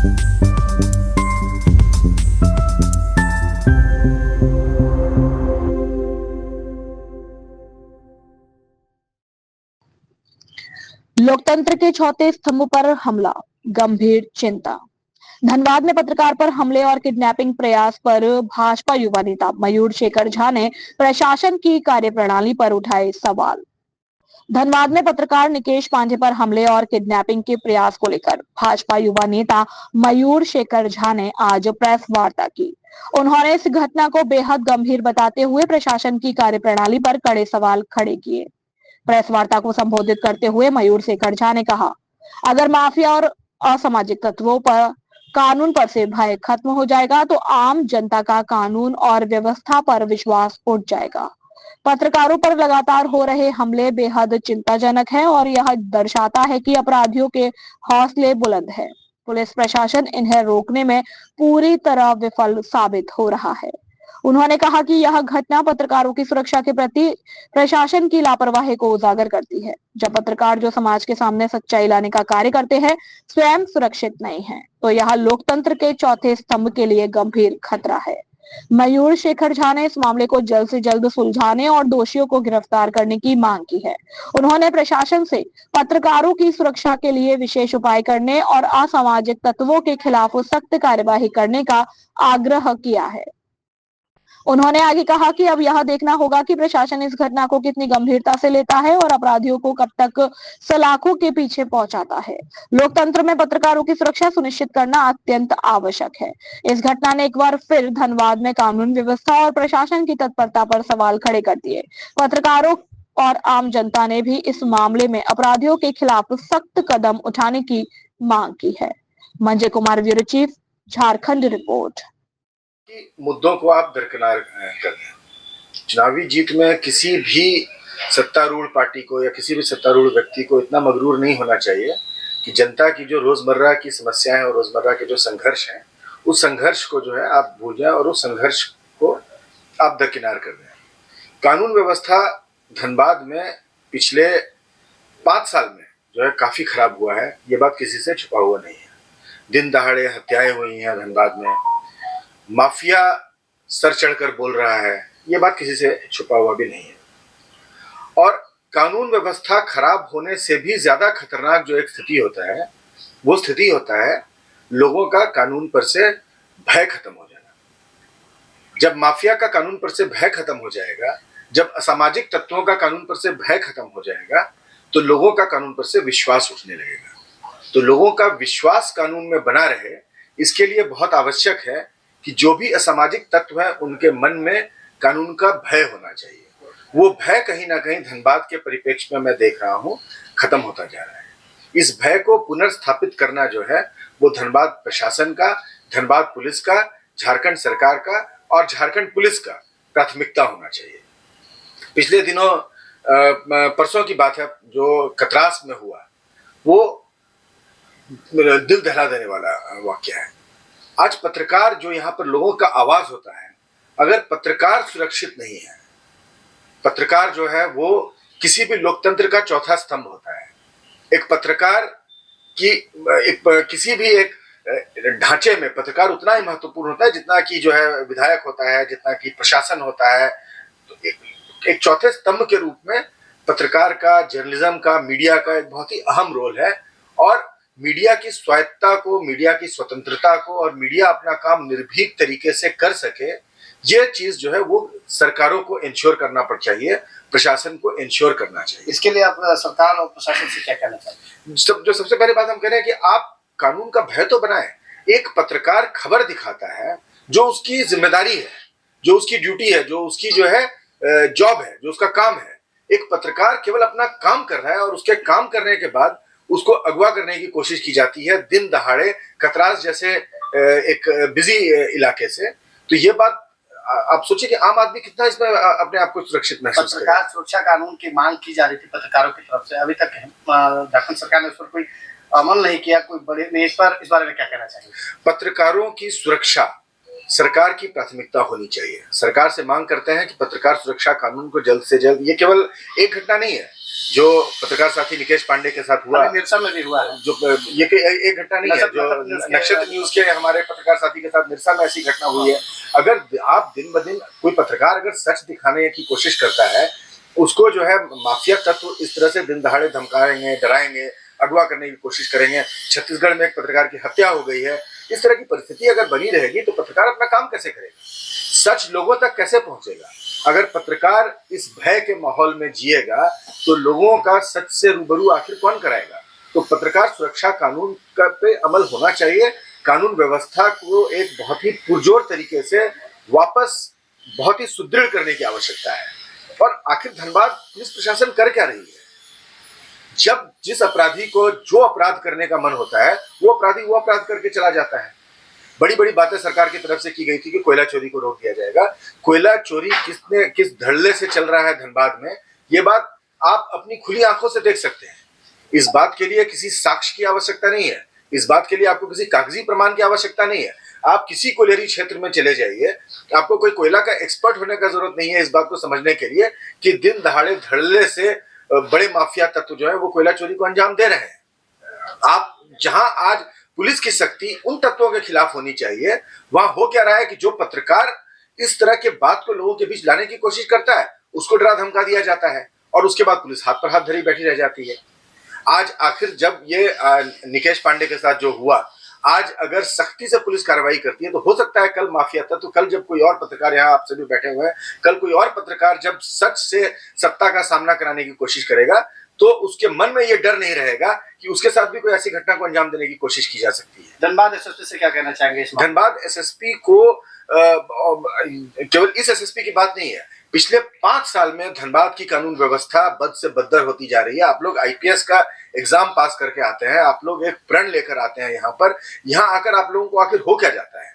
लोकतंत्र के चौथे स्तंभ पर हमला, गंभीर चिंता। धनबाद में पत्रकार पर हमले और किडनैपिंग प्रयास पर भाजपा युवा नेता मयूर शेखर झा ने प्रशासन की कार्यप्रणाली पर उठाए सवाल। धनबाद में पत्रकार निकेश पांडे पर हमले और किडनैपिंग के प्रयास को लेकर भाजपा युवा नेता मयूर शेखर झा ने आज प्रेस वार्ता की। उन्होंने इस घटना को बेहद गंभीर बताते हुए प्रशासन की कार्यप्रणाली पर कड़े सवाल खड़े किए। प्रेस वार्ता को संबोधित करते हुए मयूर शेखर झा ने कहा, अगर माफिया और असामाजिक तत्वों पर कानून पर से भय खत्म हो जाएगा तो आम जनता का कानून और व्यवस्था पर विश्वास उठ जाएगा। पत्रकारों पर लगातार हो रहे हमले बेहद चिंताजनक है और यह दर्शाता है कि अपराधियों के हौसले बुलंद है। पुलिस प्रशासन इन्हें रोकने में पूरी तरह विफल साबित हो रहा है। उन्होंने कहा कि यह घटना पत्रकारों की सुरक्षा के प्रति प्रशासन की लापरवाही को उजागर करती है। जब पत्रकार जो समाज के सामने सच्चाई लाने का कार्य करते हैं स्वयं सुरक्षित नहीं है, तो यह लोकतंत्र के चौथे स्तंभ के लिए गंभीर खतरा है। मयूर शेखर झा ने इस मामले को जल्द से जल्द सुलझाने और दोषियों को गिरफ्तार करने की मांग की है। उन्होंने प्रशासन से पत्रकारों की सुरक्षा के लिए विशेष उपाय करने और असामाजिक तत्वों के खिलाफ सख्त कार्यवाही करने का आग्रह किया है। उन्होंने आगे कहा कि अब यह देखना होगा कि प्रशासन इस घटना को कितनी गंभीरता से लेता है और अपराधियों को कब तक सलाखों के पीछे पहुंचाता है। लोकतंत्र में पत्रकारों की सुरक्षा सुनिश्चित करना अत्यंत आवश्यक है। इस घटना ने एक बार फिर धनबाद में कानून व्यवस्था और प्रशासन की तत्परता पर सवाल खड़े कर दिए। पत्रकारों और आम जनता ने भी इस मामले में अपराधियों के खिलाफ सख्त कदम उठाने की मांग की है। Manjay Kumar, bureau chief, Jharkhand report. मुद्दों को आप दरकिनार कर दें। चुनावी जीत में किसी भी सत्तारूढ़ पार्टी को या किसी भी सत्तारूढ़ व्यक्ति को इतना मगरूर नहीं होना चाहिए कि जनता की जो रोजमर्रा की समस्याएं और रोजमर्रा के जो संघर्ष हैं, उस संघर्ष को जो है आप भूल जाएं और उस संघर्ष को आप दरकिनार कर दें। कानून व्यवस्था धनबाद में पिछले 5 साल में जो है काफी खराब हुआ है, ये बात किसी से छुपा हुआ नहीं है। दिन दहाड़े हत्याएं हुई हैं धनबाद में, माफिया सर चढ़कर बोल रहा है, ये बात किसी से छुपा हुआ भी नहीं है। और कानून व्यवस्था खराब होने से भी ज्यादा खतरनाक जो एक स्थिति होता है, वो स्थिति होता है लोगों का कानून पर से भय खत्म हो जाना। जब माफिया का कानून पर से भय खत्म हो जाएगा, जब असामाजिक तत्वों का कानून पर से भय खत्म हो जाएगा, तो लोगों का कानून पर से विश्वास उठने लगेगा। तो लोगों का विश्वास कानून में बना रहे, इसके लिए बहुत आवश्यक है कि जो भी असामाजिक तत्व है उनके मन में कानून का भय होना चाहिए। वो भय कहीं ना कहीं धनबाद के परिप्रेक्ष्य में मैं देख रहा हूँ खत्म होता जा रहा है। इस भय को पुनर्स्थापित करना जो है वो धनबाद प्रशासन का, धनबाद पुलिस का, झारखंड सरकार का और झारखंड पुलिस का प्राथमिकता होना चाहिए। पिछले दिनों परसों की बात है, जो कतरास में हुआ वो दिल दहला देने वाला वाकया है। आज पत्रकार जो यहाँ पर लोगों का आवाज होता है, अगर पत्रकार सुरक्षित नहीं है, पत्रकार जो है वो किसी भी लोकतंत्र का चौथा स्तंभ होता है। एक पत्रकार की किसी भी एक ढांचे में पत्रकार उतना ही महत्वपूर्ण होता है जितना कि जो है विधायक होता है, जितना कि प्रशासन होता है। तो एक चौथे स्तंभ के रूप में पत्रकार का, जर्नलिज्म का, मीडिया का एक बहुत ही अहम रोल है। और मीडिया की स्वायत्तता को, मीडिया की स्वतंत्रता को और मीडिया अपना काम निर्भीक तरीके से कर सके, ये चीज जो है वो सरकारों को इंश्योर करना पड़ चाहिए, प्रशासन को इंश्योर करना चाहिए। इसके लिए आप सरकार और प्रशासन से क्या कहना चाहिए? जो सबसे पहली बात हम कह रहे हैं कि आप कानून का भय तो बनाएं। एक पत्रकार खबर दिखाता है, जो उसकी जिम्मेदारी है, जो उसकी ड्यूटी है, जो उसकी जो है जॉब है, जो उसका काम है। एक पत्रकार केवल अपना काम कर रहा है और उसके काम करने के बाद उसको अगवा करने की कोशिश की जाती है दिन दहाड़े, कतरास जैसे एक बिजी इलाके से। तो ये बात आप सोचिए कि आम आदमी कितना इसमें अपने आप को सुरक्षित महसूस करे। पत्रकार सुरक्षा कानून की मांग की जा रही थी पत्रकारों की तरफ से, अभी तक झारखंड सरकार ने उस पर कोई अमल नहीं किया, कोई बड़े नहीं। इस बारे में क्या कहना चाहिए? पत्रकारों की सुरक्षा सरकार की प्राथमिकता होनी चाहिए। सरकार से मांग करते हैं कि पत्रकार सुरक्षा कानून को जल्द से जल्द, ये केवल एक घटना नहीं है, जो पत्रकार साथी निकेश पांडे के साथ हुआ, निरसा में भी हुआ है, जो ये एक घटना नहीं है, जो नक्षत्र न्यूज के हमारे पत्रकार साथी के साथ निरसा में ऐसी घटना हुई है। अगर आप दिन ब दिन कोई पत्रकार अगर सच दिखाने की कोशिश करता है, उसको जो है माफिया तत्व इस तरह से दिन दहाड़े धमकाएंगे, डराएंगे, अगवा करने की कोशिश करेंगे। छत्तीसगढ़ में एक पत्रकार की हत्या हो गई है। इस तरह की परिस्थिति अगर बनी रहेगी तो पत्रकार अपना काम कैसे करेगा, सच लोगों तक कैसे पहुंचेगा? अगर पत्रकार इस भय के माहौल में जिएगा तो लोगों का सच से रूबरू आखिर कौन कराएगा? तो पत्रकार सुरक्षा कानून का पे अमल होना चाहिए। कानून व्यवस्था को एक बहुत ही पुरजोर तरीके से वापस बहुत ही सुदृढ़ करने की आवश्यकता है। और आखिर धनबाद पुलिस प्रशासन कर क्या रही है? जब जिस अपराधी को जो अपराध करने का मन होता है वो अपराध करके चला जाता है। बड़ी बड़ी बातें सरकार की तरफ से की गई थी कि कोयला चोरी को रोक दिया जाएगा। कोयला चोरी किस धड़ल्ले से चल रहा है धनबाद में, ये बात आप अपनी खुली आंखों से देख सकते हैं। इस बात के लिए किसी साक्ष्य की आवश्यकता नहीं है, इस बात के लिए आपको किसी कागजी प्रमाण की आवश्यकता नहीं है। आप किसी कोयलेरी क्षेत्र में चले जाइए, आपको कोई कोयला का एक्सपर्ट होने का जरूरत नहीं है इस बात को समझने के लिए कि दिन दहाड़े धड़ल्ले से बड़े माफिया तत्व जो है वो कोयला चोरी को अंजाम दे रहे हैं। आप जहां आज पुलिस की सख्ती उन तत्वों के खिलाफ होनी चाहिए, वहां हो क्या रहा है कि जो पत्रकार इस तरह के बात को लोगों के बीच लाने की कोशिश करता है उसको डरा धमका दिया जाता है और उसके बाद पुलिस हाथ पर हाथ धरी बैठी रह जाती है। आज आखिर जब ये निकेश पांडे के साथ जो हुआ, आज अगर सख्ती से पुलिस कार्रवाई करती है तो हो सकता है कल माफिया तत्व, कल जब कोई और पत्रकार, यहाँ आप सभी बैठे हुए हैं, कल कोई और पत्रकार जब सच से सत्ता का सामना कराने की कोशिश करेगा तो उसके मन में ये डर नहीं रहेगा कि उसके साथ भी कोई ऐसी घटना को अंजाम देने की कोशिश की जा सकती है। धनबाद एसएसपी से क्या कहना चाहेंगे? धनबाद एसएसपी को केवल इस एसएसपी की बात नहीं है, पिछले 5 साल में धनबाद की कानून व्यवस्था बद से बदतर होती जा रही है। आप लोग आईपीएस का एग्जाम पास करके आते हैं, आप लोग एक प्रण लेकर आते हैं यहाँ पर, यहाँ आकर आप लोगों को आखिर हो क्या जाता है?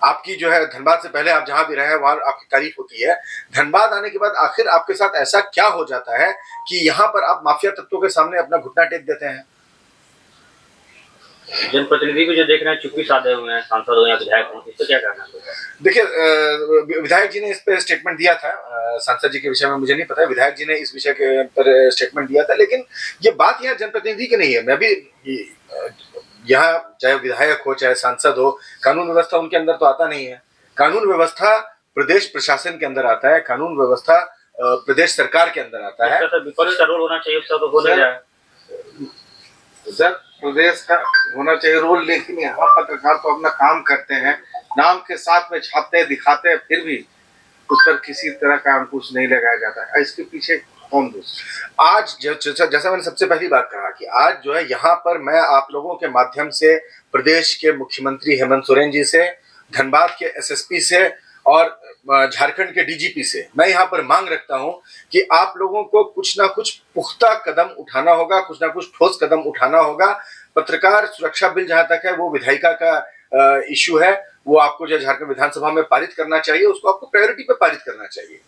आपकी जो है धनबाद से पहले आप जहां भी रहे वहां आपकी तारीफ होती है, धनबाद आने के बाद आखिर आपके साथ ऐसा क्या हो जाता है कि यहाँ पर आप माफिया तत्वों के सामने अपना घुटना टेक देते हैं? जनप्रतिनिधि को जो देख रहे हैं चुप्पी साधे हुए हैं, सांसद हो या विधायक हो, इससे क्या करना है? देखिए, विधायक जी ने इस पर स्टेटमेंट दिया था, सांसद जी के विषय में मुझे नहीं पता है, विधायक जी ने इस विषय के पर स्टेटमेंट दिया था, लेकिन ये बात यहाँ जनप्रतिनिधि की नहीं है। मैं भी यहाँ चाहे विधायक हो चाहे सांसद हो, कानून व्यवस्था उनके अंदर तो आता नहीं है। कानून व्यवस्था प्रदेश प्रशासन के अंदर आता है, कानून व्यवस्था प्रदेश सरकार के अंदर आता है। विपक्ष का रोल होना चाहिए, उसका तो हो नहीं रहा है सर। प्रदेश का होना चाहिए रोल, लेकिन यहाँ पत्रकार तो अपना काम करते हैं, नाम के साथ में छापते दिखाते हैं, फिर भी उस पर किसी तरह का अंकुश नहीं लगाया जाता है। इसके पीछे कौन दोष? आज जैसा मैंने सबसे पहली बात कहा कि आज जो है यहाँ पर मैं आप लोगों के माध्यम से प्रदेश के मुख्यमंत्री हेमंत सोरेन जी से, धनबाद के एसएसपी से और झारखंड के डीजीपी से मैं यहाँ पर मांग रखता हूँ कि आप लोगों को कुछ ना कुछ पुख्ता कदम उठाना होगा, कुछ ना कुछ ठोस कदम उठाना होगा। पत्रकार सुरक्षा बिल जहां तक है वो विधायिका का इश्यू है, वो आपको जो झारखंड विधानसभा में पारित करना चाहिए, उसको आपको प्रायोरिटी पे पारित करना चाहिए।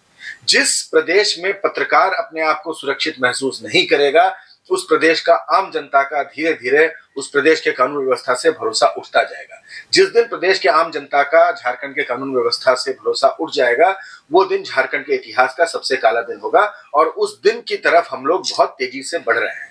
जिस प्रदेश में पत्रकार अपने आप को सुरक्षित महसूस नहीं करेगा उस प्रदेश का आम जनता का धीरे धीरे उस प्रदेश के कानून व्यवस्था से भरोसा उठता जाएगा। जिस दिन प्रदेश के आम जनता का झारखंड के कानून व्यवस्था से भरोसा उठ जाएगा वो दिन झारखंड के इतिहास का सबसे काला दिन होगा और उस दिन की तरफ हम लोग बहुत तेजी से बढ़ रहे हैं।